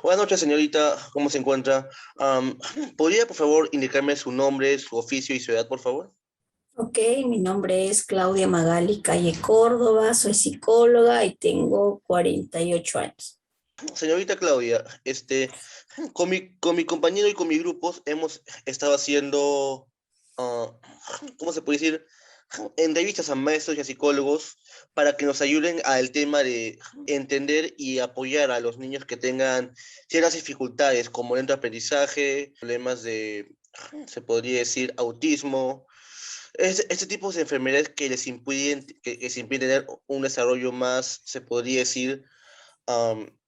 Buenas noches, señorita. ¿Cómo se encuentra? Am, ¿Podría, por favor, indicarme su nombre, su oficio y su edad, por favor? Ok, mi nombre es Claudia Magali Calle Córdoba, soy psicóloga y tengo 48 años. Señorita Claudia, con mi compañero y con mi grupo hemos estado haciendo, ah, ¿cómo se puede decir? Entrevistas a maestros y a psicólogos para que nos ayuden al tema de entender y apoyar a los niños que tengan ciertas dificultades, como lento aprendizaje, problemas de, se podría decir, autismo. Este tipo de enfermedades que que les impiden tener un desarrollo más, se podría decir,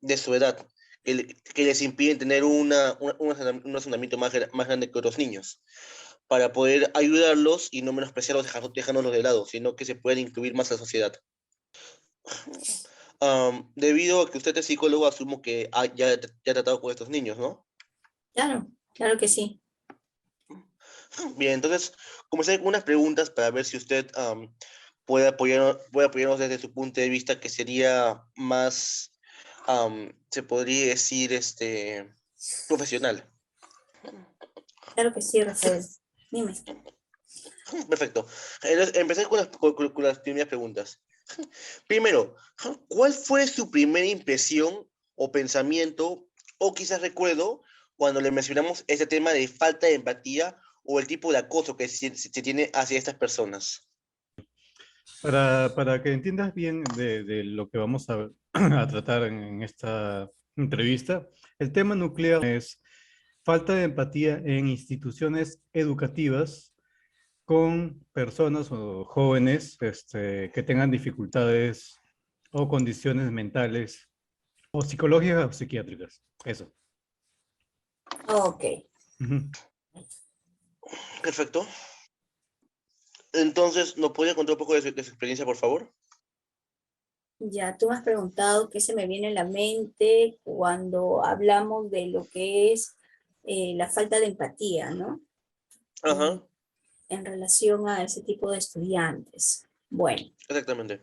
de su edad, que les impiden tener un razonamiento más grande que otros niños, para poder ayudarlos y no menospreciarlos dejándolos de lado, sino que se puedan incluir más a la sociedad. Debido a que usted es psicólogo, asumo que ya ha tratado con estos niños, ¿no? Claro, claro que sí. Bien, entonces comenzaré con unas preguntas para ver si usted puede apoyarnos desde su punto de vista, que sería más, se podría decir, profesional. Claro que sí, Rafael. Dime. Perfecto. Entonces, empecé con las primeras preguntas. Primero, ¿cuál fue su primera impresión o pensamiento, o quizás recuerdo, cuando le mencionamos este tema de falta de empatía o el tipo de acoso que se tiene hacia estas personas? Para que entiendas bien de lo que vamos a tratar en esta entrevista, el tema nuclear es falta de empatía en instituciones educativas con personas o jóvenes que tengan dificultades o condiciones mentales o psicológicas o psiquiátricas. Eso. Ok, Ujú. Perfecto. Entonces, ¿nos podría contar un poco de su experiencia, por favor? ya tú me has preguntado qué se me viene a la mente cuando hablamos de lo que es la falta de empatía, ¿no? Ajá, En, en relación a ese tipo de estudiantes. Bueno, exactamente.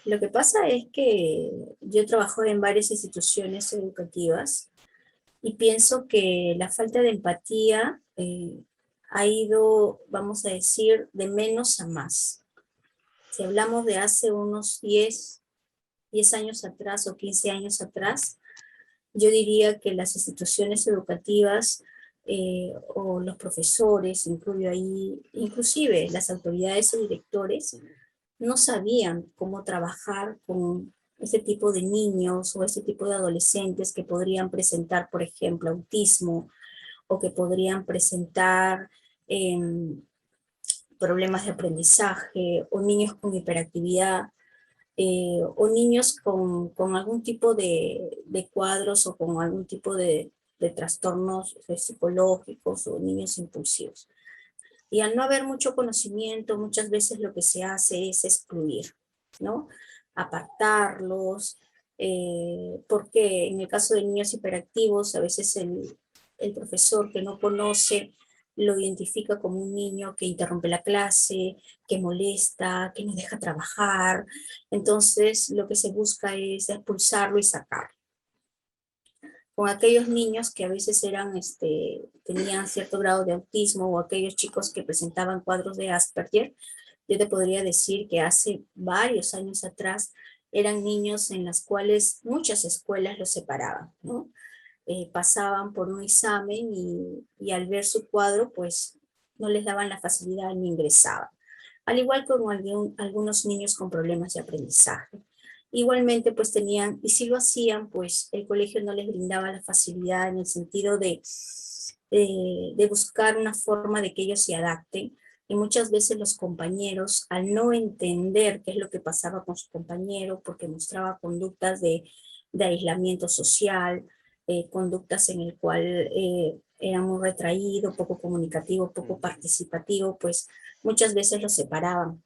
lo que pasa es que yo trabajo en varias instituciones educativas y pienso que la falta de empatía ha ido, vamos a decir, de menos a más. Si hablamos de hace unos 10 años atrás o 15 años atrás, yo diría que las instituciones educativas o los profesores, incluyo ahí, inclusive las autoridades o directores, no sabían cómo trabajar con ese tipo de niños o ese tipo de adolescentes que podrían presentar, por ejemplo, autismo o que podrían presentar eh, problemas de aprendizaje o niños con hiperactividad o niños con algún tipo de cuadros o con algún tipo de trastornos psicológicos o niños impulsivos. Y al no haber mucho conocimiento, muchas veces lo que se hace es excluir, ¿no? Apartarlos, porque en el caso de niños hiperactivos, a veces el profesor que no conoce lo identifica como un niño que interrumpe la clase, que molesta, que no deja trabajar. Entonces, lo que se busca es expulsarlo y sacarlo con aquellos niños que a veces tenían cierto grado de autismo o aquellos chicos que presentaban cuadros de Asperger, yo te podría decir que hace varios años atrás eran niños en las cuales muchas escuelas los separaban, ¿no? Pasaban por un examen y al ver su cuadro, pues no les daban la facilidad ni ingresaban. Al igual que con algunos niños con problemas de aprendizaje. Igualmente, pues tenían, y si lo hacían, pues el colegio no les brindaba la facilidad en el sentido de buscar una forma de que ellos se adapten. Y muchas veces los compañeros, al no entender qué es lo que pasaba con su compañero, porque mostraba conductas de aislamiento social, conductas en el cual era muy retraído, poco comunicativo, poco participativo, pues muchas veces los separaban.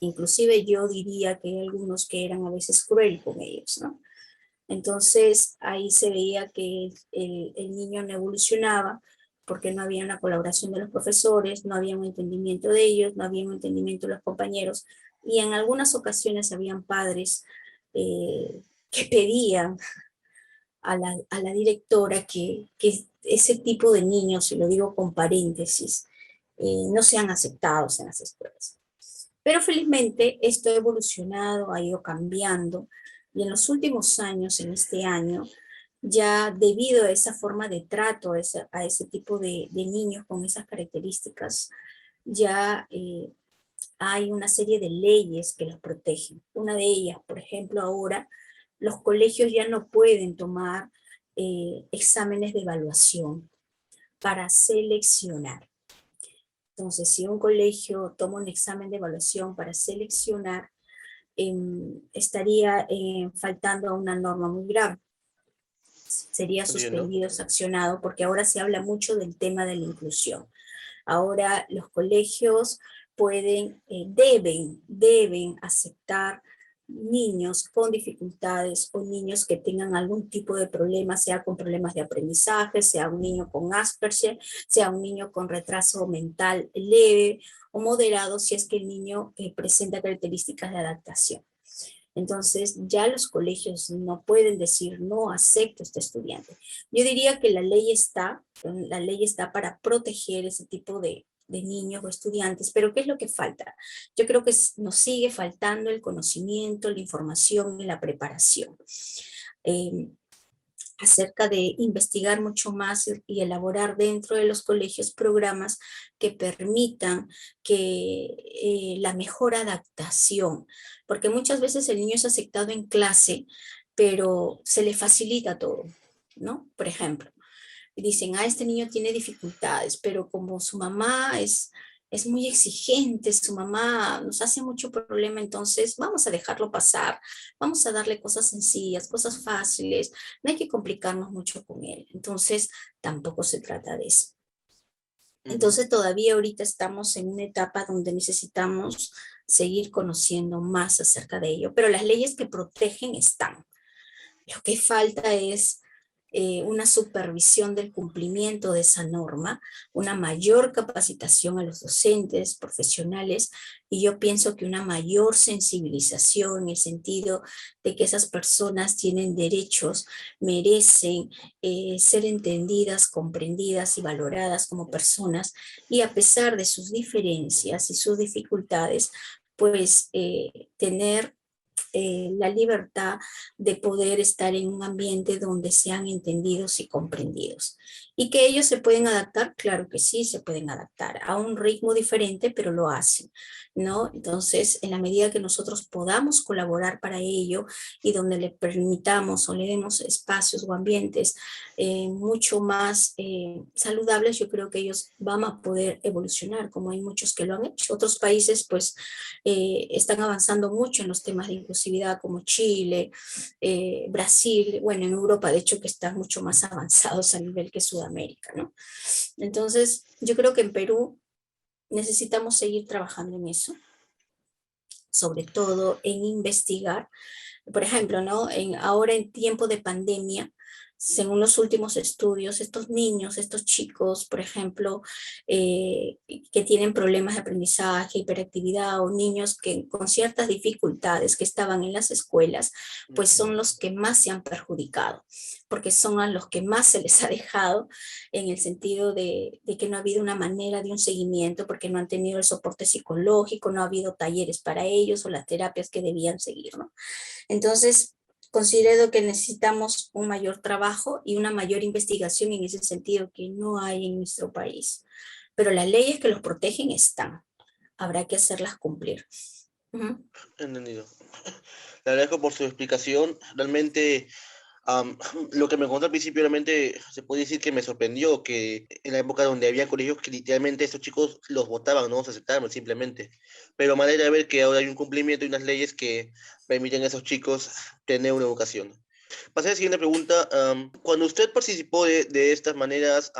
Inclusive yo diría que hay algunos que eran a veces cruel con ellos, ¿no? Entonces ahí se veía que el niño no evolucionaba porque no había una colaboración de los profesores, no había un entendimiento de ellos, no había un entendimiento de los compañeros y en algunas ocasiones habían padres que pedían a la directora que ese tipo de niños, y lo digo con paréntesis, no sean aceptados en las escuelas. Pero felizmente esto ha evolucionado, ha ido cambiando, y en los últimos años, en este año, ya debido a esa forma de trato, a ese tipo de niños con esas características, ya hay una serie de leyes que los protegen. Una de ellas, por ejemplo, ahora los colegios ya no pueden tomar exámenes de evaluación para seleccionar. Entonces, si un colegio toma un examen de evaluación para seleccionar, estaría faltando a una norma muy grave. Sería Entiendo. suspendido, sancionado, porque ahora se habla mucho del tema de la inclusión. Ahora los colegios pueden, deben aceptar niños con dificultades o niños que tengan algún tipo de problema, sea con problemas de aprendizaje, sea un niño con Asperger, sea un niño con retraso mental leve o moderado, si es que el niño presenta características de adaptación. Entonces ya los colegios no pueden decir no acepto a este estudiante. Yo diría que la ley está para proteger ese tipo de niños o estudiantes, pero ¿qué es lo que falta? Yo creo que nos sigue faltando el conocimiento, la información y la preparación. Acerca de investigar mucho más y elaborar dentro de los colegios programas que permitan que la mejor adaptación, porque muchas veces el niño es aceptado en clase, pero se le facilita todo, ¿no? Por ejemplo, dicen, este niño tiene dificultades, pero como su mamá es muy exigente, su mamá nos hace mucho problema, entonces vamos a dejarlo pasar, vamos a darle cosas sencillas, cosas fáciles, no hay que complicarnos mucho con él. Entonces, tampoco se trata de eso. Ujú. Entonces, todavía ahorita estamos en una etapa donde necesitamos seguir conociendo más acerca de ello, pero las leyes que protegen están. Lo que falta es una supervisión del cumplimiento de esa norma, una mayor capacitación a los docentes, profesionales, y yo pienso que una mayor sensibilización en el sentido de que esas personas tienen derechos, merecen ser entendidas, comprendidas y valoradas como personas, y a pesar de sus diferencias y sus dificultades, pues tener la libertad de poder estar en un ambiente donde sean entendidos y comprendidos. ¿Y que ellos se pueden adaptar? Claro que sí, se pueden adaptar a un ritmo diferente, pero lo hacen, ¿no? Entonces, en la medida que nosotros podamos colaborar para ello y donde le permitamos o le demos espacios o ambientes mucho más saludables, yo creo que ellos van a poder evolucionar, como hay muchos que lo han hecho. Otros países, pues, están avanzando mucho en los temas de inclusividad como Chile, Brasil, bueno, en Europa de hecho que están mucho más avanzados a nivel que Sudamérica, ¿no? Entonces, yo creo que en Perú necesitamos seguir trabajando en eso, sobre todo en investigar. Por ejemplo, ¿no? Ahora en tiempo de pandemia, según los últimos estudios, estos niños, estos chicos, por ejemplo, que tienen problemas de aprendizaje, hiperactividad, o niños que con ciertas dificultades que estaban en las escuelas, pues son los que más se han perjudicado, porque son a los que más se les ha dejado en el sentido de que no ha habido una manera de un seguimiento, porque no han tenido el soporte psicológico, no ha habido talleres para ellos o las terapias que debían seguir, ¿no? Entonces, considero que necesitamos un mayor trabajo y una mayor investigación en ese sentido que no hay en nuestro país. Pero las leyes que los protegen están. Habrá que hacerlas cumplir. Uh-huh. Entendido. Le agradezco por su explicación. Realmente, am, lo que me contó al principio, realmente se puede decir que me sorprendió que en la época donde había colegios que literalmente estos chicos los votaban, no se aceptaban simplemente. Pero me alegra ver que ahora hay un cumplimiento y unas leyes que permiten a esos chicos tener una educación. Pasé a la siguiente pregunta. Cuando usted participó de estas maneras,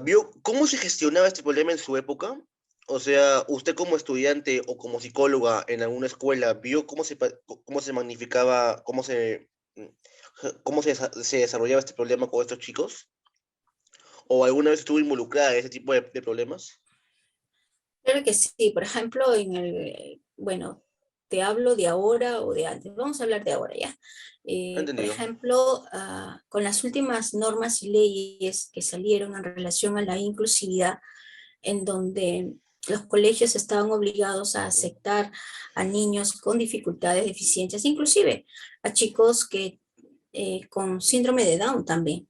¿vio cómo se gestionaba este problema en su época? O sea, usted como estudiante o como psicóloga en alguna escuela, ¿vio cómo se magnificaba, mm, se desarrollaba este problema con estos chicos? ¿O alguna vez estuvo involucrada en ese tipo de problemas? Claro que sí. Por ejemplo, bueno, te hablo de ahora o de antes. Vamos a hablar de ahora ya. Por Entendido. ejemplo, con las últimas normas y leyes que salieron en relación a la inclusividad, en donde los colegios estaban obligados a aceptar a niños con dificultades, deficiencias, inclusive a chicos que con síndrome de Down también,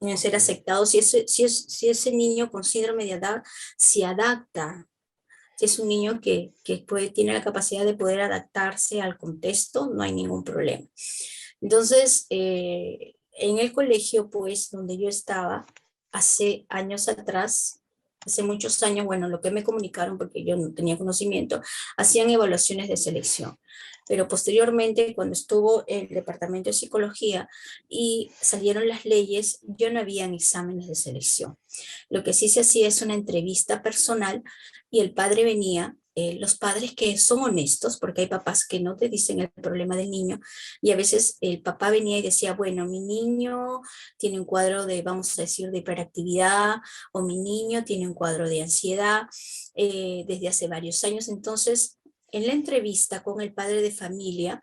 deben ser aceptados si ese niño con síndrome de Down se adapta, si es un niño que tiene la capacidad de poder adaptarse al contexto, no hay ningún problema. Entonces, en el colegio, pues, donde yo estaba, hace años atrás, hace muchos años, bueno, lo que me comunicaron, porque yo no tenía conocimiento, hacían evaluaciones de selección. Pero posteriormente, cuando estuvo el departamento de psicología y salieron las leyes, ya no habían exámenes de selección. Lo que sí se hacía es una entrevista personal y el padre venía, los padres que son honestos, porque hay papás que no te dicen el problema del niño, y a veces el papá venía y decía, bueno, mi niño tiene un cuadro de, vamos a decir, de hiperactividad, o mi niño tiene un cuadro de ansiedad desde hace varios años. Entonces, en la entrevista con el padre de familia,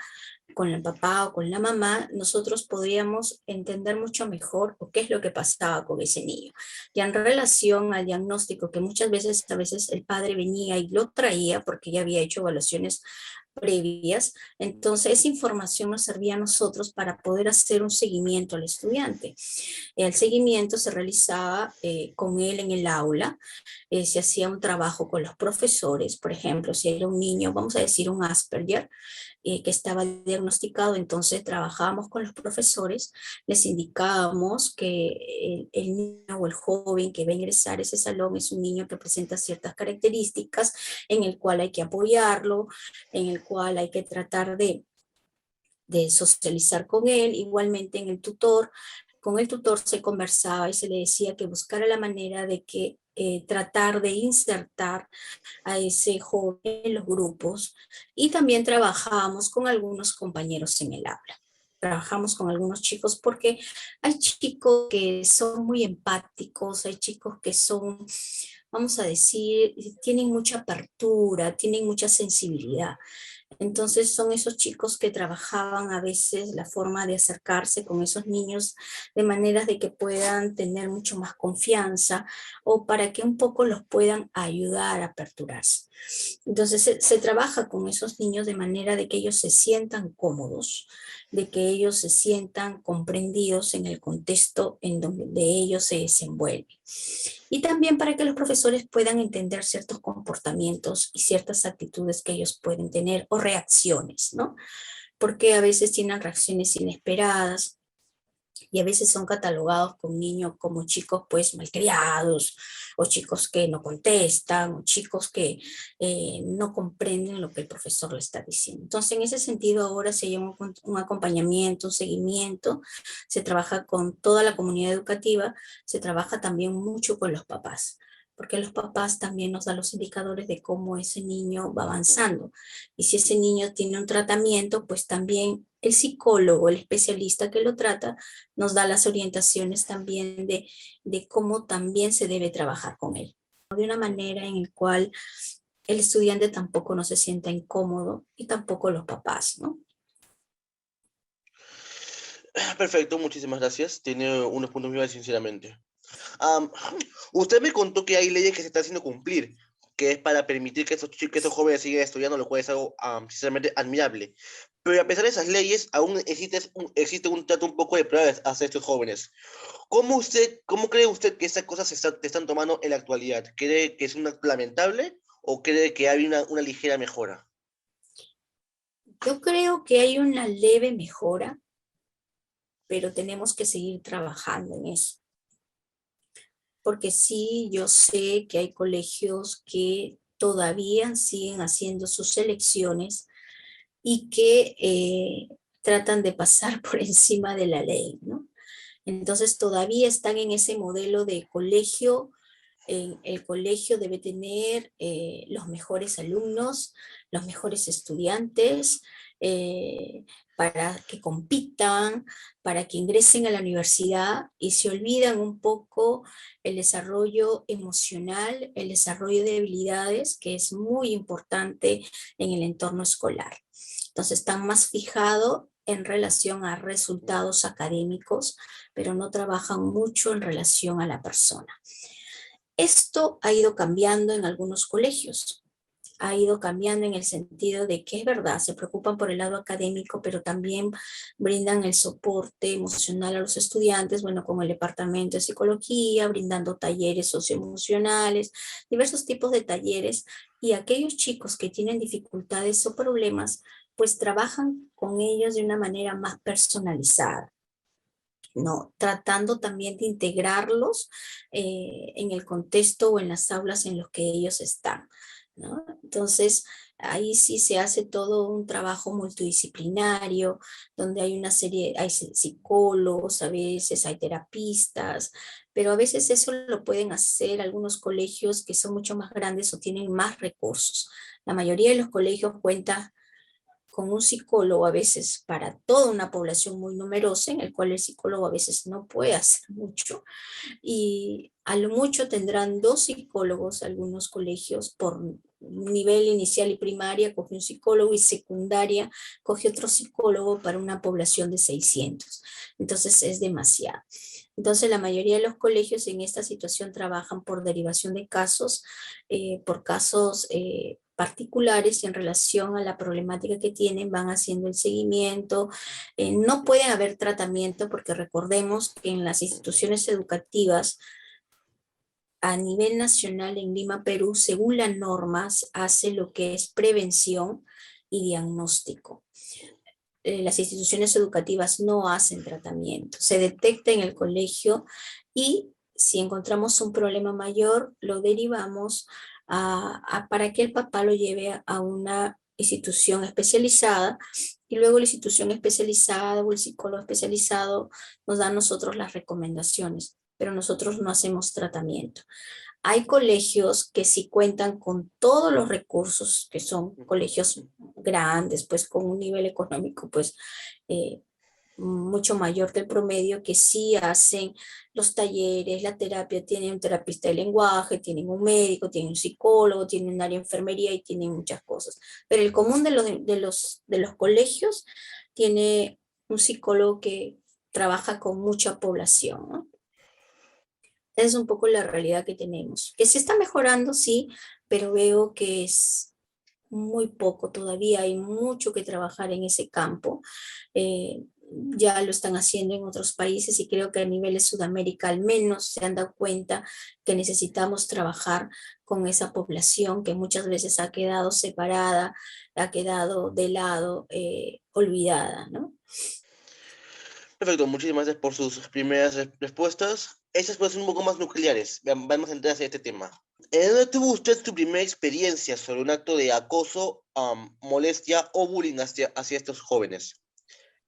con el papá o con la mamá, nosotros podríamos entender mucho mejor qué es lo que pasaba con ese niño. Ya en relación al diagnóstico, que muchas veces, a veces el padre venía y lo traía porque ya había hecho evaluaciones previas, entonces esa información nos servía a nosotros para poder hacer un seguimiento al estudiante. El seguimiento se realizaba con él en el aula, se hacía un trabajo con los profesores, por ejemplo, si era un niño, vamos a decir un Asperger, que estaba diagnosticado, entonces trabajábamos con los profesores, les indicábamos que el niño o el joven que va a ingresar a ese salón es un niño que presenta ciertas características, en el cual hay que apoyarlo, en el cual hay que tratar de socializar con él, igualmente en el tutor. Con el tutor se conversaba y se le decía que buscara la manera de que tratar de insertar a ese joven en los grupos, y también trabajamos con algunos compañeros en el aula. Trabajamos con algunos chicos porque hay chicos que son muy empáticos, hay chicos que son, vamos a decir, tienen mucha apertura, tienen mucha sensibilidad. Entonces son esos chicos que trabajaban a veces la forma de acercarse con esos niños de maneras de que puedan tener mucho más confianza, o para que un poco los puedan ayudar a aperturarse. Entonces se trabaja con esos niños de manera de que ellos se sientan cómodos, de que ellos se sientan comprendidos en el contexto en donde ellos se desenvuelven. Y también para que los profesores puedan entender ciertos comportamientos y ciertas actitudes que ellos pueden tener, o reacciones, ¿no? Porque a veces tienen reacciones inesperadas y a veces son catalogados con niños como chicos pues malcriados, o chicos que no contestan, o chicos que no comprenden lo que el profesor le está diciendo. Entonces en ese sentido ahora se llama un acompañamiento, un seguimiento, se trabaja con toda la comunidad educativa, se trabaja también mucho con los papás, porque los papás también nos dan los indicadores de cómo ese niño va avanzando. Y si ese niño tiene un tratamiento, pues también el psicólogo, el especialista que lo trata, nos da las orientaciones también de cómo también se debe trabajar con él. De una manera en la cual el estudiante tampoco no se sienta incómodo, y tampoco los papás, ¿no? Perfecto, muchísimas gracias. Tiene unos puntos muy válidos, sinceramente. Am, Usted me contó que hay leyes que se están haciendo cumplir, que es para permitir que esos jóvenes sigan estudiando, lo cual es algo sinceramente admirable. Pero a pesar de esas leyes, aún existe un trato un poco de pruebas hacia estos jóvenes. ¿Cómo cree usted que esas cosas te están tomando en la actualidad? ¿Cree que es un acto lamentable o cree que hay una ligera mejora? Yo creo que hay una leve mejora, pero tenemos que seguir trabajando en eso. Porque sí, yo sé que hay colegios que todavía siguen haciendo sus selecciones y que tratan de pasar por encima de la ley, ¿no? Entonces todavía están en ese modelo de colegio. El colegio debe tener los mejores alumnos, los mejores estudiantes, para que compitan, para que ingresen a la universidad y se olvidan un poco el desarrollo emocional, el desarrollo de habilidades, que es muy importante en el entorno escolar. Entonces están más fijados en relación a resultados académicos, pero no trabajan mucho en relación a la persona. Esto ha ido cambiando en algunos colegios, ha ido cambiando en el sentido de que es verdad, se preocupan por el lado académico, pero también brindan el soporte emocional a los estudiantes, bueno, como el departamento de psicología, brindando talleres socioemocionales, diversos tipos de talleres, y aquellos chicos que tienen dificultades o problemas, pues trabajan con ellos de una manera más personalizada. ¿No? Tratando también de integrarlos en el contexto o en las aulas en los que ellos están, ¿no? Entonces, ahí sí se hace todo un trabajo multidisciplinario, donde hay una serie, hay psicólogos, a veces hay terapistas, pero a veces eso lo pueden hacer algunos colegios que son mucho más grandes o tienen más recursos. La mayoría de los colegios cuentan con un psicólogo a veces para toda una población muy numerosa, en el cual el psicólogo a veces no puede hacer mucho, y a lo mucho tendrán 2 psicólogos algunos colegios por nivel inicial y primaria, coge un psicólogo, y secundaria coge otro psicólogo para una población de 600. Entonces es demasiado. Entonces la mayoría de los colegios en esta situación trabajan por derivación de casos, por casos particulares en relación a la problemática que tienen, van haciendo el seguimiento. No puede haber tratamiento porque recordemos que en las instituciones educativas a nivel nacional en Lima, Perú, según las normas, hace lo que es prevención y diagnóstico. Las instituciones educativas no hacen tratamiento, se detecta en el colegio y si encontramos un problema mayor, lo derivamos para que el papá lo lleve a una institución especializada y luego la institución especializada o el psicólogo especializado nos da a nosotros las recomendaciones, pero nosotros no hacemos tratamiento. Hay colegios que sí cuentan con todos los recursos, que son colegios grandes, pues con un nivel económico, pues mucho mayor que el promedio, que sí hacen los talleres, la terapia, tienen un terapista de lenguaje, tienen un médico, tienen un psicólogo, tienen un área de enfermería y tienen muchas cosas. Pero el común de los colegios tiene un psicólogo que trabaja con mucha población, ¿no? Es un poco la realidad que tenemos. Que se está mejorando, sí, pero veo que es muy poco todavía, hay mucho que trabajar en ese campo. Ya lo están haciendo en otros países y creo que a nivel de Sudamérica al menos se han dado cuenta que necesitamos trabajar con esa población que muchas veces ha quedado separada, ha quedado de lado, olvidada, ¿no? Perfecto, muchísimas gracias por sus primeras respuestas. Estas pueden ser un poco más nucleares. Vamos a entrar hacia este tema. ¿En dónde tuvo usted su primera experiencia sobre un acto de acoso, molestia o bullying hacia estos jóvenes?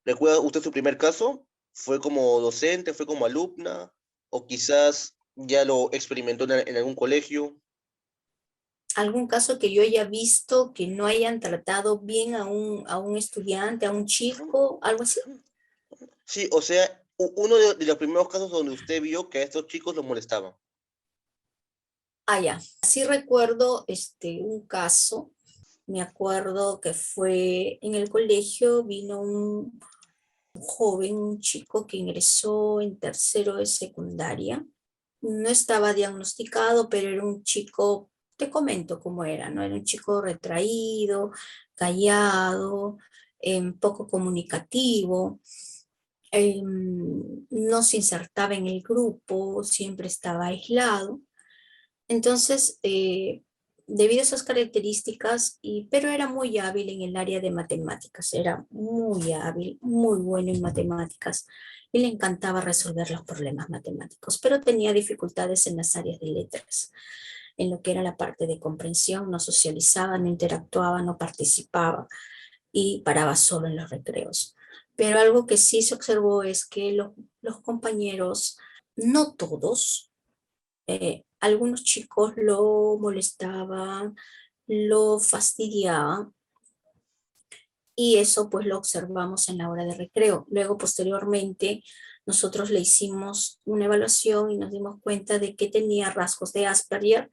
¿Recuerda usted su primer caso? ¿Fue como docente, fue como alumna? ¿O quizás ya lo experimentó en algún colegio? ¿Algún caso que yo haya visto que no hayan tratado bien a un estudiante, a un chico, algo así? Sí, o sea, uno de los primeros casos donde usted vio que a estos chicos los molestaban. Ah, ya. Sí recuerdo un caso, me acuerdo que fue en el colegio, vino un joven, un chico que ingresó en tercero de secundaria. No estaba diagnosticado, pero era un chico, te comento cómo era, ¿no? Era un chico retraído, callado, poco comunicativo, no se insertaba en el grupo, siempre estaba aislado. Entonces, debido a esas características, pero era muy hábil en el área de matemáticas, era muy hábil, muy bueno en matemáticas, y le encantaba resolver los problemas matemáticos, pero tenía dificultades en las áreas de letras, en lo que era la parte de comprensión, no socializaba, no interactuaba, no participaba y paraba solo en los recreos. Pero algo que sí se observó es que los compañeros, no todos, algunos chicos lo molestaban, lo fastidiaban, y eso pues lo observamos en la hora de recreo. Luego, posteriormente, nosotros le hicimos una evaluación y nos dimos cuenta de que tenía rasgos de Asperger.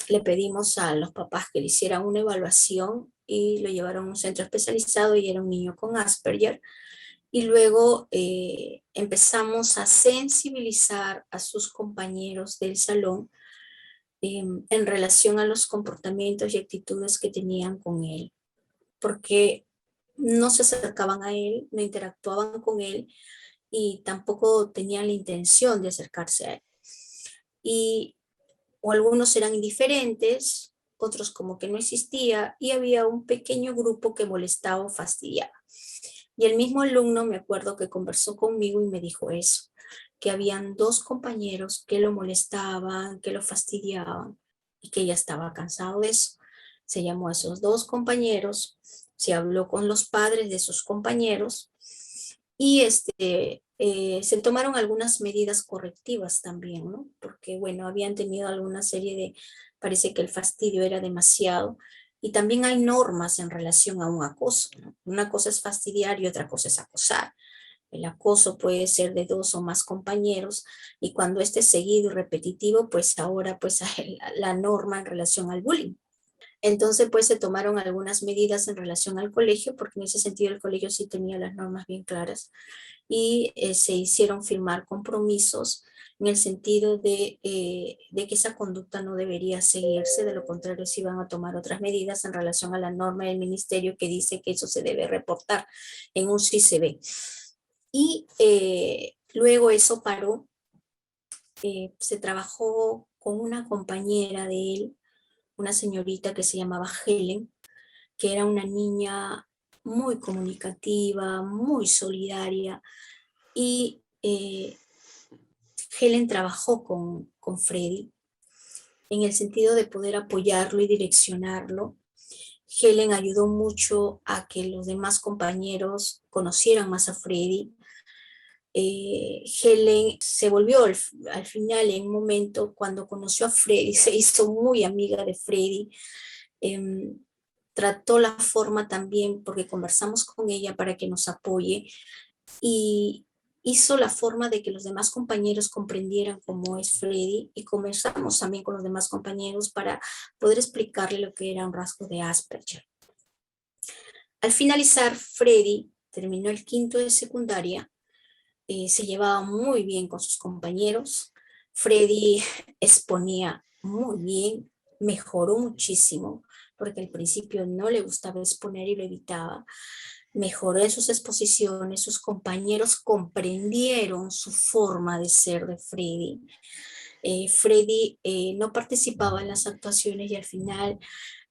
Le pedimos a los papás que le hicieran una evaluación y lo llevaron a un centro especializado y era un niño con Asperger. Y luego empezamos a sensibilizar a sus compañeros del salón en relación a los comportamientos y actitudes que tenían con él, porque no se acercaban a él, no interactuaban con él y tampoco tenían la intención de acercarse a él. Y o algunos eran indiferentes, otros como que no existía, y había un pequeño grupo que molestaba o fastidiaba. Y el mismo alumno, me acuerdo que conversó conmigo y me dijo eso, que habían 2 compañeros que lo molestaban, que lo fastidiaban, y que ya estaba cansado de eso. Se llamó a esos 2 compañeros, se habló con los padres de sus compañeros, y se tomaron algunas medidas correctivas también, ¿no? Porque, bueno, habían tenido alguna serie de, parece que el fastidio era demasiado, y también hay normas en relación a un acoso, ¿no? Una cosa es fastidiar y otra cosa es acosar. El acoso puede ser de 2 o más compañeros, y cuando este es seguido y repetitivo, pues ahora pues la norma en relación al bullying. Entonces, pues se tomaron algunas medidas en relación al colegio, porque en ese sentido el colegio sí tenía las normas bien claras, y se hicieron firmar compromisos en el sentido de que esa conducta no debería seguirse, de lo contrario se iban a tomar otras medidas en relación a la norma del ministerio que dice que eso se debe reportar en un CICB. Y luego eso paró, se trabajó con una compañera de él, una señorita que se llamaba Helen, que era una niña muy comunicativa, muy solidaria, y Helen trabajó con Freddy en el sentido de poder apoyarlo y direccionarlo. Helen ayudó mucho a que los demás compañeros conocieran más a Freddy. Helen se volvió al final, en un momento, cuando conoció a Freddy, se hizo muy amiga de Freddy. Trató la forma también, porque conversamos con ella para que nos apoye, y hizo la forma de que los demás compañeros comprendieran cómo es Freddy, y conversamos también con los demás compañeros para poder explicarle lo que era un rasgo de Asperger. Al finalizar, Freddy terminó el 5º de secundaria, se llevaba muy bien con sus compañeros. Freddy exponía muy bien, mejoró muchísimo, porque al principio no le gustaba exponer y lo evitaba. Mejoró en sus exposiciones, sus compañeros comprendieron su forma de ser de Freddy. Freddy no participaba en las actuaciones y al final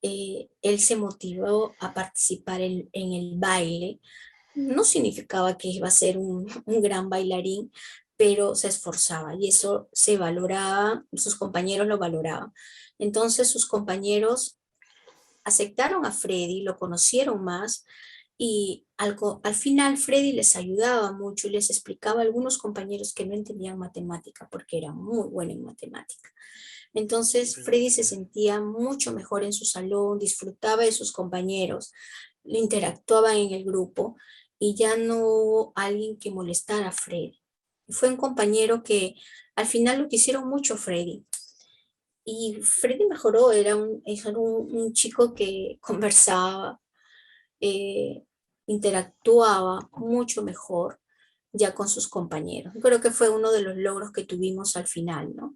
él se motivó a participar en el baile. No significaba que iba a ser un gran bailarín, pero se esforzaba y eso se valoraba, sus compañeros lo valoraban. Entonces sus compañeros aceptaron a Freddy, lo conocieron más, y al final Freddy les ayudaba mucho y les explicaba a algunos compañeros que no entendían matemática, porque era muy bueno en matemática. Entonces Freddy se sentía mucho mejor en su salón, disfrutaba de sus compañeros, interactuaba en el grupo, y ya no hubo alguien que molestara a Freddy. Fue un compañero que al final lo quisieron mucho a Freddy. Y Freddy mejoró, era un chico que conversaba, eh, interactuaba mucho mejor ya con sus compañeros. Creo que fue uno de los logros que tuvimos al final, ¿no?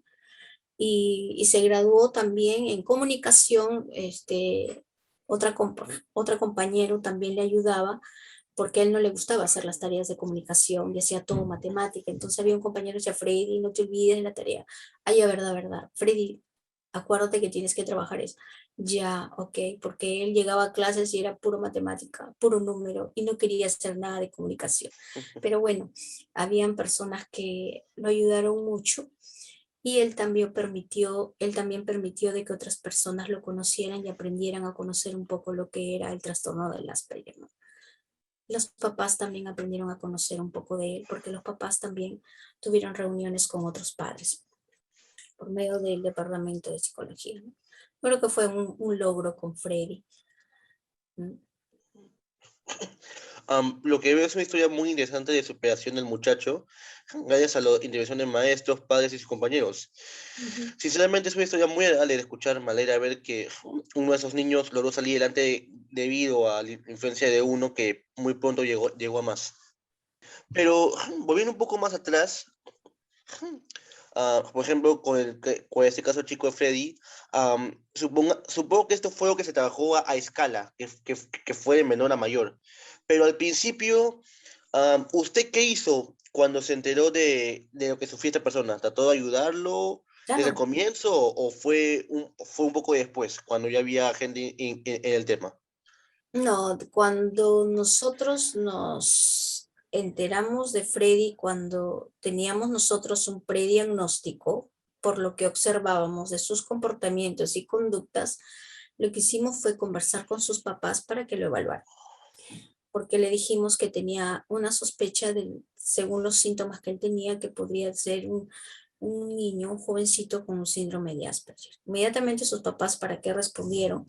Y se graduó también en comunicación. Otra compañero también le ayudaba, porque a él no le gustaba hacer las tareas de comunicación y hacía todo matemática. Entonces había un compañero que decía: Freddy, no te olvides de la tarea. Ay, verdad, verdad. Freddy, acuérdate que tienes que trabajar eso. Ya, ok, porque él llegaba a clases y era puro matemática, puro número, y no quería hacer nada de comunicación. Pero bueno, habían personas que lo ayudaron mucho, y él también permitió de que otras personas lo conocieran y aprendieran a conocer un poco lo que era el trastorno del Asperger, ¿no? Los papás también aprendieron a conocer un poco de él, porque los papás también tuvieron reuniones con otros padres por medio del departamento de psicología, ¿no? Creo que fue un logro con Freddy. Lo que veo es una historia muy interesante de superación del muchacho, gracias a la intervención de maestros, padres y sus compañeros. Ujú. Sinceramente es una historia muy agradable de escuchar, me alegra ver que uno de esos niños logró salir adelante debido a la influencia de uno que muy pronto llegó a más. Pero volviendo un poco más atrás, por ejemplo, con este caso chico de Freddy, supongo que esto fue lo que se trabajó a escala, que fue de menor a mayor. Pero al principio, ¿usted qué hizo cuando se enteró de lo que sufría esta persona? ¿Trató de ayudarlo desde el Claro, comienzo o fue un poco después, cuando ya había gente en el tema? no, cuando nosotros nos enteramos de Freddy, cuando teníamos nosotros un prediagnóstico, por lo que observábamos de sus comportamientos y conductas, lo que hicimos fue conversar con sus papás para que lo evaluaran, porque le dijimos que tenía una sospecha según los síntomas que él tenía, que podría ser un niño, un jovencito con un síndrome de Asperger. Inmediatamente sus papás, ¿para qué respondieron?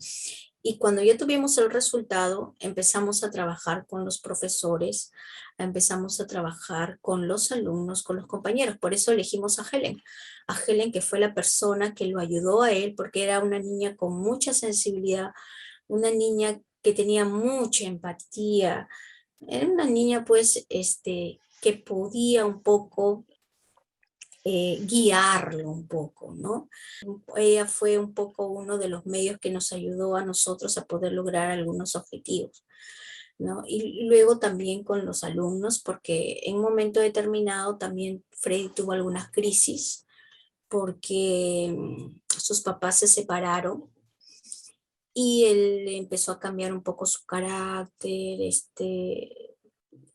Y cuando ya tuvimos el resultado, empezamos a trabajar con los profesores, empezamos a trabajar con los alumnos, con los compañeros. Por eso elegimos a Helen que fue la persona que lo ayudó a él, porque era una niña con mucha sensibilidad, una niña que tenía mucha empatía, era una niña pues que podía un poco guiarlo un poco, ¿no? Ella fue un poco uno de los medios que nos ayudó a nosotros a poder lograr algunos objetivos, ¿no? Y luego también con los alumnos, porque en un momento determinado también Freddy tuvo algunas crisis, porque sus papás se separaron y él empezó a cambiar un poco su carácter,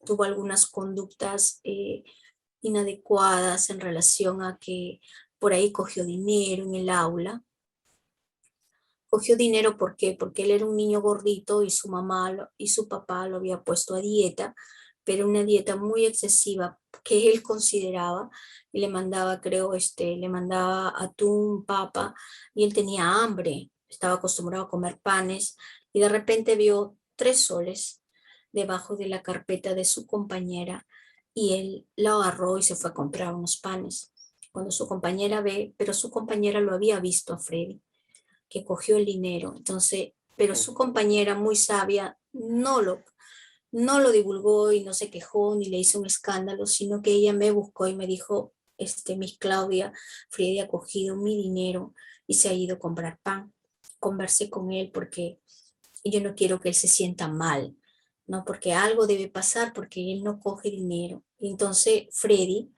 tuvo algunas conductas inadecuadas en relación a que por ahí cogió dinero en el aula. Cogió dinero, ¿por qué? Porque él era un niño gordito y su mamá y su papá lo había puesto a dieta, pero una dieta muy excesiva que él consideraba y le mandaba, creo, le mandaba atún, papa, y él tenía hambre, estaba acostumbrado a comer panes y de repente vio 3 soles debajo de la carpeta de su compañera y él la agarró y se fue a comprar unos panes. Cuando su compañera ve, pero su compañera lo había visto a Freddy que cogió el dinero. Entonces, pero su compañera muy sabia no lo divulgó y no se quejó ni le hizo un escándalo, sino que ella me buscó y me dijo, Miss Claudia, Freddy ha cogido mi dinero y se ha ido a comprar pan. Conversé con él porque yo no quiero que él se sienta mal, ¿no? Porque algo debe pasar porque él no coge dinero. Y entonces Freddy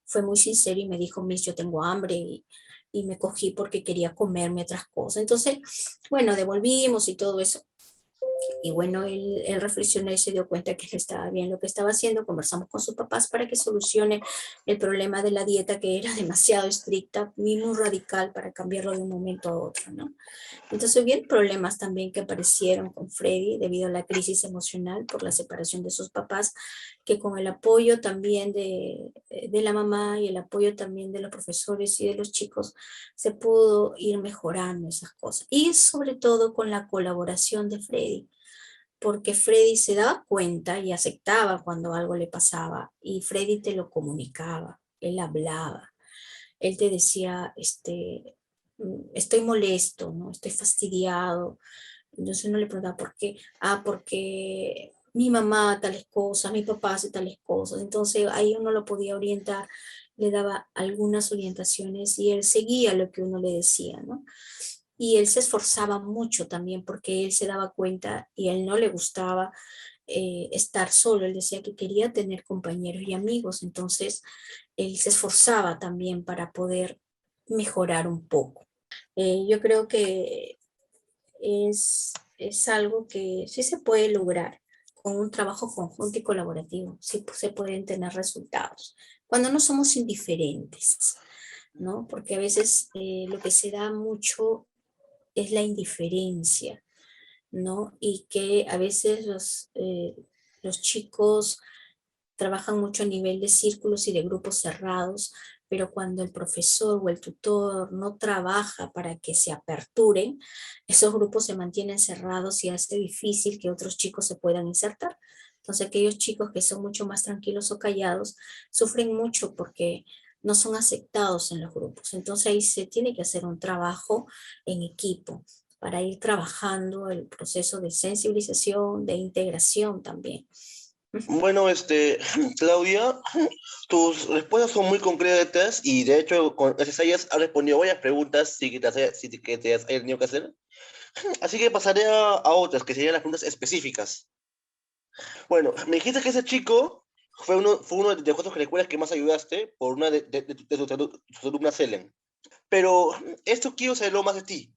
fue muy sincero y me dijo, Miss, yo tengo hambre y me cogí porque quería comerme otras cosas. Entonces, bueno, devolvimos y todo eso. Y bueno, él reflexionó y se dio cuenta que no estaba bien lo que estaba haciendo. Conversamos con sus papás para que solucione el problema de la dieta que era demasiado estricta, ni muy radical para cambiarlo de un momento a otro, ¿no? Entonces hubieron problemas también que aparecieron con Freddy debido a la crisis emocional por la separación de sus papás, que con el apoyo también de la mamá y el apoyo también de los profesores y de los chicos se pudo ir mejorando esas cosas. Y sobre todo con la colaboración de Freddy, porque Freddy se daba cuenta y aceptaba cuando algo le pasaba y Freddy te lo comunicaba, él hablaba, él te decía, estoy molesto, ¿no? Estoy fastidiado. Entonces uno le preguntaba por qué. Ah, porque mi mamá tales cosas, mi papá hace tales cosas. Entonces ahí uno lo podía orientar, le daba algunas orientaciones y él seguía lo que uno le decía, ¿no? Y él se esforzaba mucho también porque él se daba cuenta y a él no le gustaba estar solo. Él decía que quería tener compañeros y amigos. Entonces él se esforzaba también para poder mejorar un poco. Yo creo que es algo que sí se puede lograr con un trabajo conjunto y colaborativo, sí se pueden tener resultados. Cuando no somos indiferentes, ¿no? Porque a veces lo que se da mucho es la indiferencia, ¿no? Y que a veces los chicos trabajan mucho a nivel de círculos y de grupos cerrados, pero cuando el profesor o el tutor no trabaja para que se aperturen, esos grupos se mantienen cerrados y hace difícil que otros chicos se puedan insertar. Entonces aquellos chicos que son mucho más tranquilos o callados sufren mucho porque no son aceptados en los grupos. Entonces ahí se tiene que hacer un trabajo en equipo para ir trabajando el proceso de sensibilización, de integración también. Bueno, Claudia, tus respuestas son muy concretas y de hecho, gracias a ellas has respondido varias preguntas sí que que te has tenido que hacer. Así que pasaré a otras, que serían las preguntas específicas. Bueno, me dijiste que ese chico fue uno de los cuatro que recuerdas que más ayudaste por una de tus alumnas, Helen. Pero esto quiero saberlo más de ti.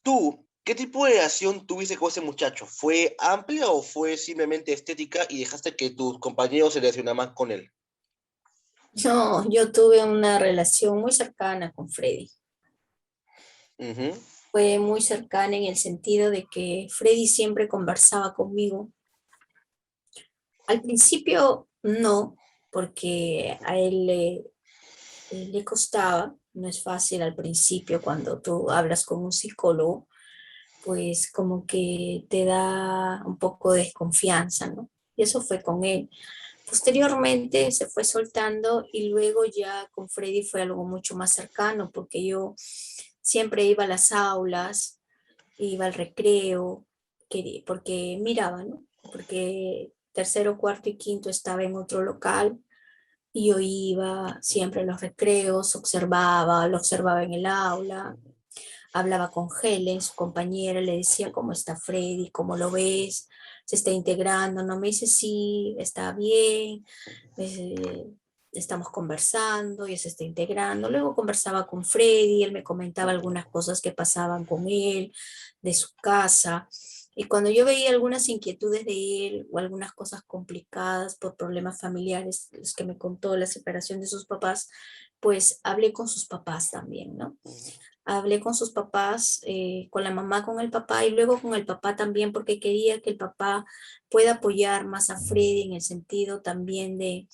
Tú, ¿qué tipo de relación tuviste con ese muchacho? ¿Fue amplia o fue simplemente estética y dejaste que tus compañeros se relacionaran más con él? No, yo tuve una relación muy cercana con Freddy. Ujú, Fue muy cercana en el sentido de que Freddy siempre conversaba conmigo. Al principio no, porque a él le costaba, no es fácil al principio cuando tú hablas con un psicólogo, pues como que te da un poco de desconfianza, ¿no? Y eso fue con él. Posteriormente se fue soltando y luego ya con Freddy fue algo mucho más cercano porque yo siempre iba a las aulas, iba al recreo, porque miraba, ¿no? Porque tercero, cuarto y quinto estaba en otro local y yo iba siempre a los recreos, lo observaba en el aula, hablaba con Helen, su compañera, le decía cómo está Freddy, cómo lo ves, se está integrando, no me dice sí, está bien, eh, estamos conversando, ya se está integrando. Luego conversaba con Freddy, él me comentaba algunas cosas que pasaban con él, de su casa. Y cuando yo veía algunas inquietudes de él o algunas cosas complicadas por problemas familiares, los que me contó la separación de sus papás, pues hablé con sus papás también, ¿no? Hablé con sus papás, con la mamá, con el papá y luego con el papá también porque quería que el papá pueda apoyar más a Freddy en el sentido también de,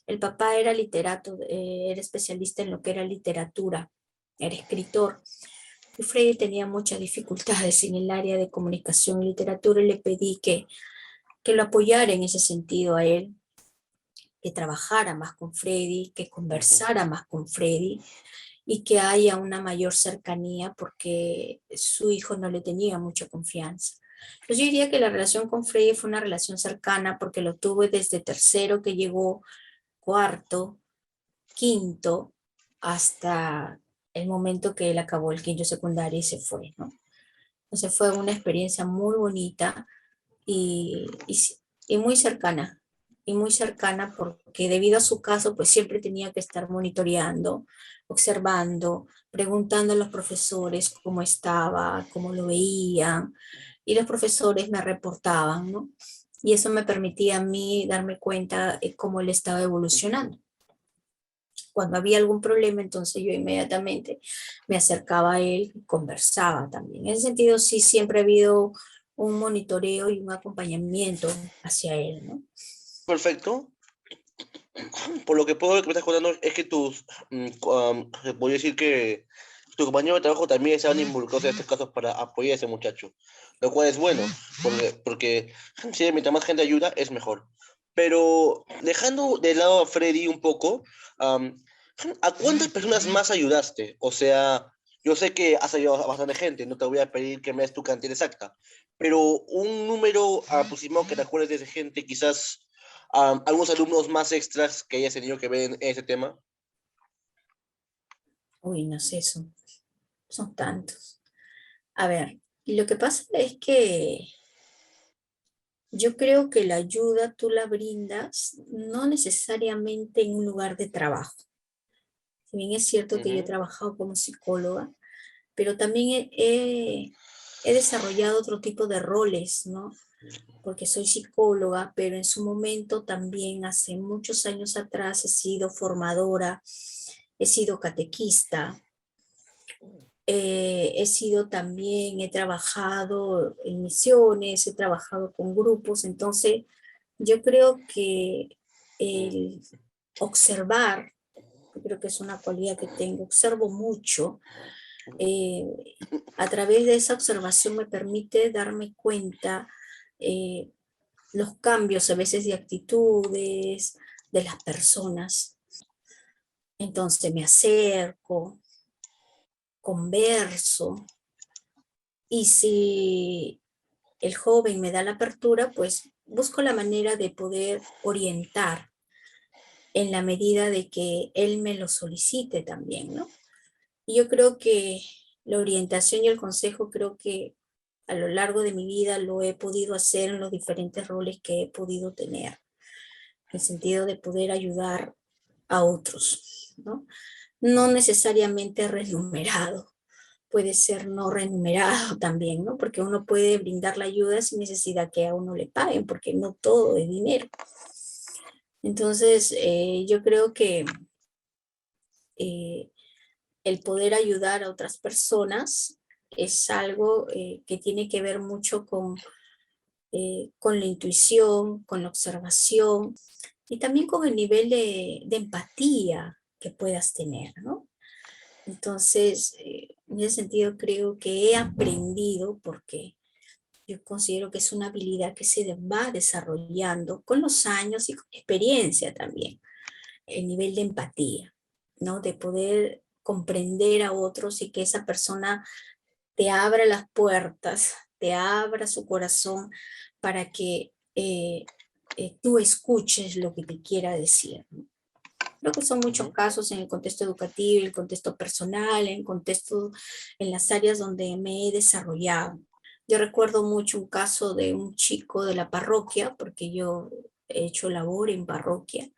el papá era literato, era especialista en lo que era literatura, era escritor. Y Freddy tenía muchas dificultades en el área de comunicación y literatura y le pedí que lo apoyara en ese sentido a él, que trabajara más con Freddy, que ujú. conversara más con Freddy y que haya una mayor cercanía porque su hijo no le tenía mucha confianza. Pues yo diría que la relación con Freddy fue una relación cercana porque lo tuve desde tercero que llegó, cuarto, quinto, hasta el momento que él acabó el quinto secundario y se fue, ¿no? Entonces fue una experiencia muy bonita y muy cercana porque debido a su caso, pues siempre tenía que estar monitoreando, observando, preguntando a los profesores cómo estaba, cómo lo veían, y los profesores me reportaban, ¿no? Y eso me permitía a mí darme cuenta de cómo él estaba evolucionando. Cuando había algún problema, entonces yo inmediatamente me acercaba a él y conversaba también. En ese sentido, sí, siempre ha habido un monitoreo y un acompañamiento hacia él, ¿no? Perfecto. Por lo que puedo ver que me estás contando es que se podría decir que tu compañero de trabajo también estaban involucrados en estos casos para apoyar a ese muchacho, lo cual es bueno, porque si mientras más gente ayuda es mejor. Pero dejando de lado a Freddy un poco, am, ¿a cuántas personas más ayudaste? O sea, yo sé que has ayudado a bastante gente, no te voy a pedir que me des tu cantidad exacta, pero un número aproximado que te acuerdes de esa gente, quizás algunos alumnos más extras que hayas tenido que ver en ese tema. Uy, no sé, son tantos. A ver, y lo que pasa es que yo creo que la ayuda tú la brindas no necesariamente en un lugar de trabajo. Si bien es cierto que yo he Ujú, trabajado como psicóloga, pero también he desarrollado otro tipo de roles, ¿no? Porque soy psicóloga, pero en su momento también, hace muchos años atrás, he sido formadora, he sido catequista, he sido también, he trabajado en misiones, he trabajado con grupos, entonces yo creo que el observar, yo creo que es una cualidad que tengo, observo mucho. A través de esa observación me permite darme cuenta los cambios a veces de actitudes de las personas. Entonces me acerco, converso, y si el joven me da la apertura, pues busco la manera de poder orientar en la medida de que él me lo solicite también, ¿no? Y yo creo que la orientación y el consejo, creo que a lo largo de mi vida lo he podido hacer en los diferentes roles que he podido tener, en el sentido de poder ayudar a otros, ¿no? No necesariamente remunerado, puede ser no remunerado también, ¿no? Porque uno puede brindar la ayuda sin necesidad que a uno le paguen, porque no todo es dinero. Entonces, yo creo que el poder ayudar a otras personas es algo que tiene que ver mucho con la intuición, con la observación y también con el nivel de empatía que puedas tener, ¿no? Entonces, en ese sentido creo que he aprendido, porque yo considero que es una habilidad que se va desarrollando con los años y con experiencia también, el nivel de empatía, ¿no? De poder comprender a otros y que esa persona te abra las puertas, te abra su corazón para que tú escuches lo que te quiera decir, ¿no? Creo que son muchos casos en el contexto educativo, en el contexto personal, en el contexto, en las áreas donde me he desarrollado. Yo recuerdo mucho un caso de un chico de la parroquia, porque yo he hecho labor en parroquia,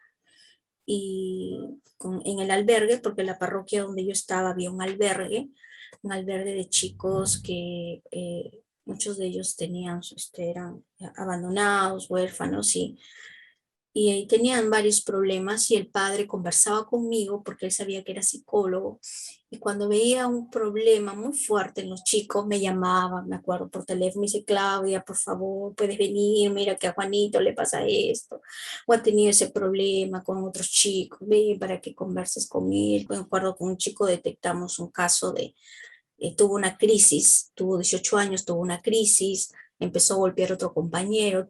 y en el albergue, porque en la parroquia donde yo estaba había un albergue de chicos que muchos de ellos tenían, eran abandonados, huérfanos, y tenían varios problemas, y el padre conversaba conmigo porque él sabía que era psicólogo, y cuando veía un problema muy fuerte en los chicos me llamaba, me acuerdo, por teléfono, me dice: Claudia, por favor, puedes venir, mira que a Juanito le pasa esto, o ha tenido ese problema con otros chicos, ven para que converses con él. Me acuerdo, con un chico detectamos un caso de tuvo una crisis, tuvo 18 años, tuvo una crisis, empezó a golpear a otro compañero,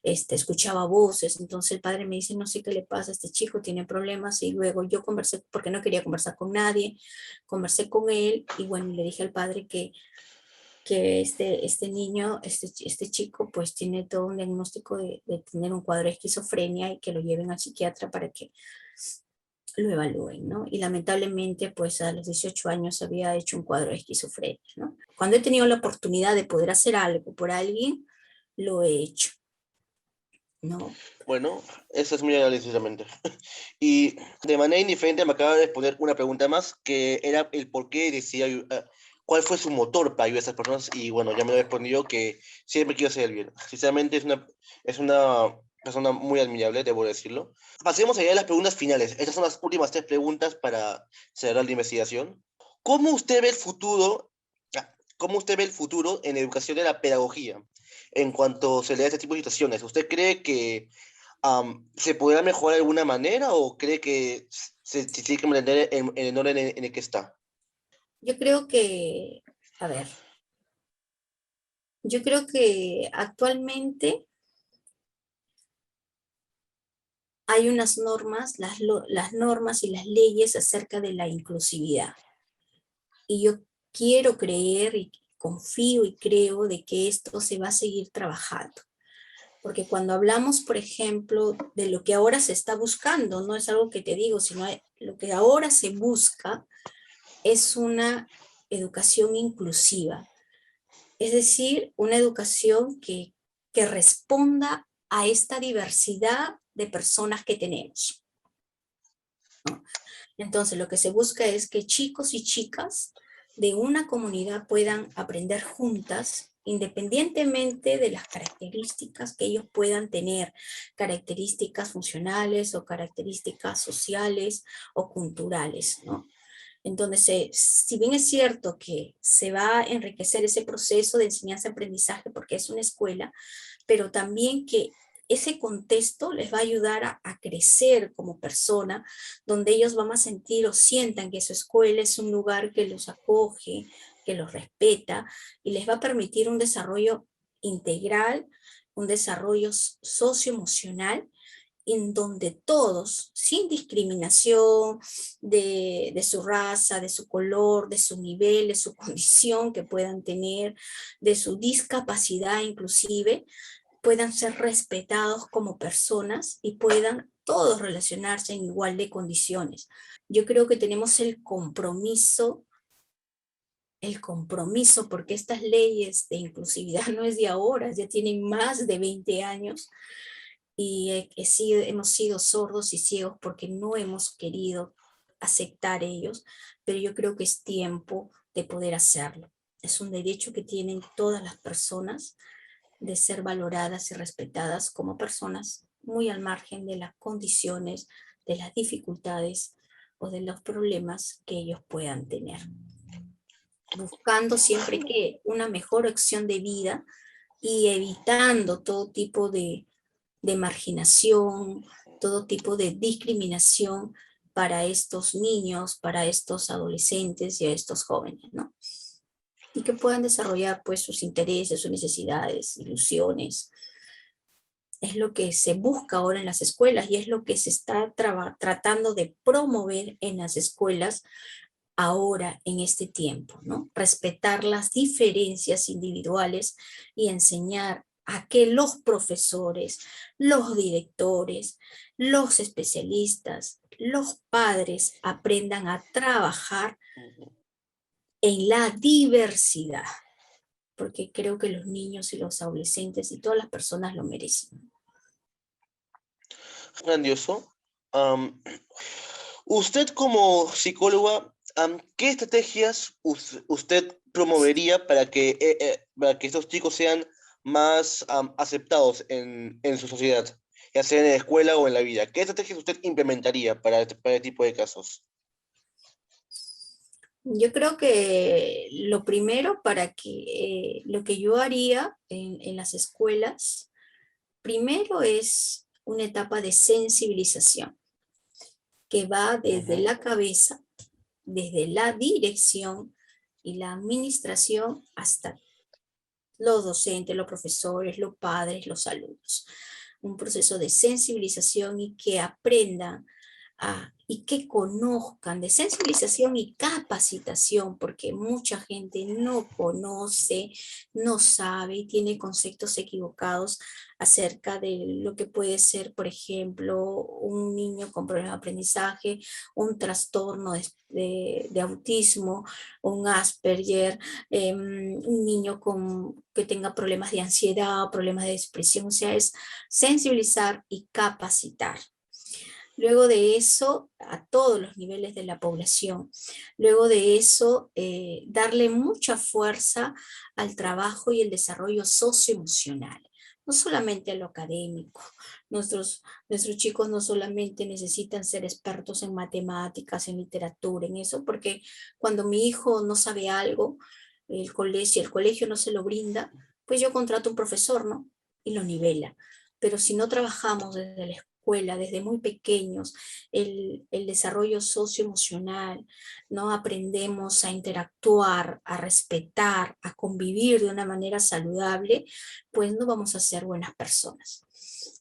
escuchaba voces. Entonces el padre me dice: no sé qué le pasa a este chico, tiene problemas. Y luego yo conversé, porque no quería conversar con nadie, conversé con él, y bueno, le dije al padre que este niño, este chico, pues tiene todo un diagnóstico de tener un cuadro de esquizofrenia, y que lo lleven al psiquiatra para que lo evalúen, ¿no? Y lamentablemente, pues a los 18 años había hecho un cuadro de esquizofrenia, ¿no? Cuando he tenido la oportunidad de poder hacer algo por alguien, lo he hecho, ¿no? Bueno, eso es muy agradable, sinceramente. Y de manera indiferente me acaba de poner una pregunta más, que era el por qué decía, cuál fue su motor para ayudar a esas personas, y bueno, ya me lo he respondido, que siempre quiero hacer el bien. Sinceramente es una persona muy admirable, debo decirlo. Pasemos allá a las preguntas finales. Estas son las últimas tres preguntas para cerrar la investigación. ¿Cómo usted ve el futuro, cómo usted ve el futuro en educación de la pedagogía en cuanto se le da este tipo de situaciones? ¿Usted cree que se podrá mejorar de alguna manera, o cree que se tiene que mantener en el orden en el que está? Yo creo que, a ver, yo creo que actualmente hay unas normas, las normas y las leyes acerca de la inclusividad. Y yo quiero creer y confío y creo de que esto se va a seguir trabajando. Porque cuando hablamos, por ejemplo, de lo que ahora se está buscando, no es algo que te digo, sino lo que ahora se busca es una educación inclusiva. Es decir, una educación que responda a esta diversidad de personas que tenemos, ¿no? Entonces, lo que se busca es que chicos y chicas de una comunidad puedan aprender juntas, independientemente de las características que ellos puedan tener, características funcionales o características sociales o culturales, ¿no? Entonces, si bien es cierto que se va a enriquecer ese proceso de enseñanza-aprendizaje porque es una escuela, pero también que ese contexto les va a ayudar a crecer como persona, donde ellos van a sentir o sientan que su escuela es un lugar que los acoge, que los respeta y les va a permitir un desarrollo integral, un desarrollo socioemocional en donde todos, sin discriminación de su raza, de su color, de su nivel, de su condición que puedan tener, de su discapacidad inclusive, puedan ser respetados como personas y puedan todos relacionarse en igual de condiciones. Yo creo que tenemos el compromiso, porque estas leyes de inclusividad no es de ahora, ya tienen más de 20 años, y hemos sido sordos y ciegos porque no hemos querido aceptar ellos, pero yo creo que es tiempo de poder hacerlo. Es un derecho que tienen todas las personas de ser valoradas y respetadas como personas muy al margen de las condiciones, de las dificultades o de los problemas que ellos puedan tener. Buscando siempre que una mejor opción de vida y evitando todo tipo de marginación, todo tipo de discriminación para estos niños, para estos adolescentes y a estos jóvenes, ¿no? Y que puedan desarrollar pues sus intereses, sus necesidades, ilusiones. Es lo que se busca ahora en las escuelas y es lo que se está tratando de promover en las escuelas ahora en este tiempo, ¿no? Respetar las diferencias individuales y enseñar a que los profesores, los directores, los especialistas, los padres aprendan a trabajar en la diversidad, porque creo que los niños y los adolescentes y todas las personas lo merecen. Grandioso. Am, usted como psicóloga, ¿qué estrategias usted promovería para que estos chicos sean más aceptados en su sociedad, ya sea en la escuela o en la vida? ¿Qué estrategias usted implementaría para este tipo de casos? Yo creo que lo primero para que lo que yo haría en las escuelas, primero es una etapa de sensibilización que va desde Ujú. la cabeza, desde la dirección y la administración hasta los docentes, los profesores, los padres, los alumnos. Un proceso de sensibilización y que aprendan y que conozcan, de sensibilización y capacitación, porque mucha gente no conoce, no sabe y tiene conceptos equivocados acerca de lo que puede ser, por ejemplo, un niño con problemas de aprendizaje, un trastorno de autismo, un Asperger, un niño que tenga problemas de ansiedad, problemas de depresión, o sea, es sensibilizar y capacitar. Luego de eso, a todos los niveles de la población. Luego de eso, darle mucha fuerza al trabajo y el desarrollo socioemocional, no solamente a lo académico. Nuestros chicos no solamente necesitan ser expertos en matemáticas, en literatura, en eso, porque cuando mi hijo no sabe algo, el colegio no se lo brinda, pues yo contrato un profesor, ¿no? Y lo nivela. Pero si no trabajamos desde la escuela, desde muy pequeños, el desarrollo socioemocional, ¿no? Aprendemos a interactuar, a respetar, a convivir de una manera saludable, pues no vamos a ser buenas personas.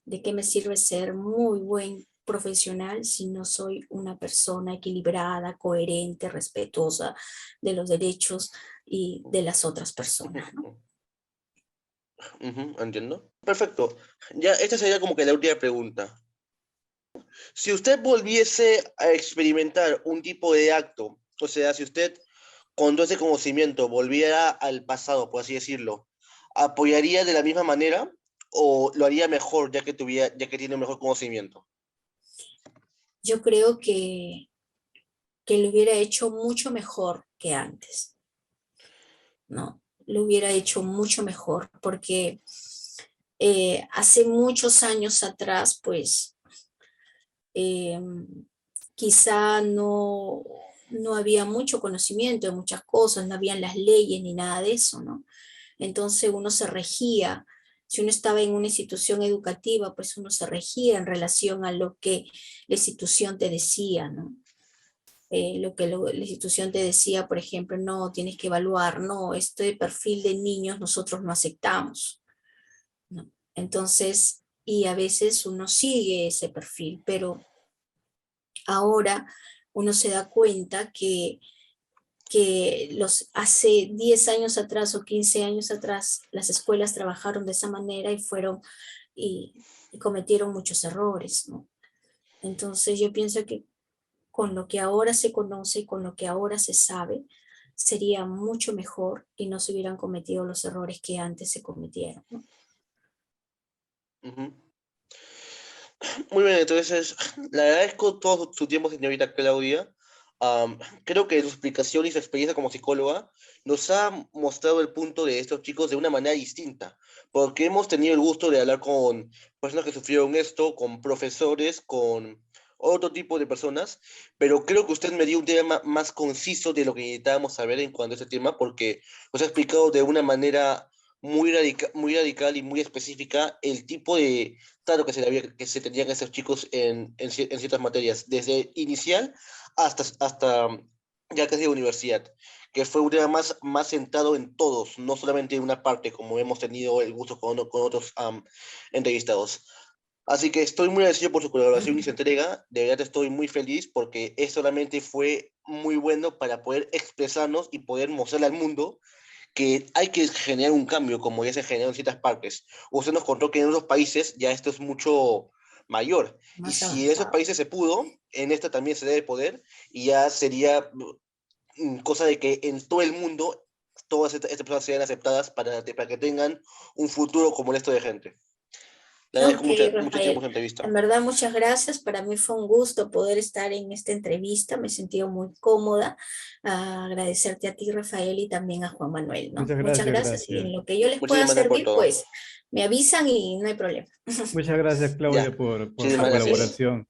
¿De qué me sirve ser muy buen profesional si no soy una persona equilibrada, coherente, respetuosa de los derechos y de las otras personas, ¿no? Ujú, entiendo. Perfecto. Ya, esta sería como que la última pregunta. Si usted volviese a experimentar un tipo de acto, o sea, si usted con todo ese conocimiento volviera al pasado, por así decirlo, ¿apoyaría de la misma manera o lo haría mejor ya que tiene mejor conocimiento? Yo creo que lo hubiera hecho mucho mejor que antes, ¿no? Lo hubiera hecho mucho mejor porque hace muchos años atrás, pues eh, quizá no había mucho conocimiento de muchas cosas, no habían las leyes ni nada de eso, ¿no? Entonces uno se regía Si uno estaba en una institución educativa, pues uno se regía en relación a lo que la institución te decía, ¿no? La institución te decía, por ejemplo, no, tienes que evaluar, no, este perfil de niños nosotros no aceptamos, ¿no? Entonces, y a veces uno sigue ese perfil, pero ahora uno se da cuenta que hace 10 años atrás o 15 años atrás las escuelas trabajaron de esa manera y cometieron muchos errores, ¿no? Entonces yo pienso que con lo que ahora se conoce y con lo que ahora se sabe, sería mucho mejor y no se hubieran cometido los errores que antes se cometieron, ¿no? Ujú. Muy bien, entonces le agradezco todo su tiempo, señorita Claudia. Creo que su explicación y su experiencia como psicóloga nos ha mostrado el punto de estos chicos de una manera distinta, porque hemos tenido el gusto de hablar con personas que sufrieron esto, con profesores, con otro tipo de personas, pero creo que usted me dio un tema más conciso de lo que necesitábamos saber en cuanto a este tema, porque nos ha explicado de una manera muy radical y muy específica el tipo de trato que se tenían esos chicos en ciertas materias, desde inicial hasta ya casi de universidad, que fue un tema más centrado en todos, no solamente en una parte, como hemos tenido el gusto con otros entrevistados. Así que estoy muy agradecido por su colaboración y su entrega. De verdad estoy muy feliz porque esto solamente fue muy bueno para poder expresarnos y poder mostrarle al mundo que hay que generar un cambio, como ya se generó en ciertas partes. Usted nos contó que en otros países ya esto es mucho mayor. Y Más si en esos avanzado. países se pudo, en esta también se debe poder. Y ya sería cosa de que en todo el mundo todas estas personas sean aceptadas para que tengan un futuro como el resto de gente. Le agradezco Ok, mucho tiempo Rafael, su entrevista. en verdad muchas gracias. Para mí fue un gusto poder estar en esta entrevista. Me he sentido muy cómoda. Agradecerte a ti, Rafael, y también a Juan Manuel, ¿no? Muchas Muchas gracias, gracias y gracias. en lo que yo les pueda Muchísimas gracias por servir, todo. pues me avisan y no hay problema. Muchas gracias, Ya, Claudia, por la muchísimas Ok, gracias. colaboración.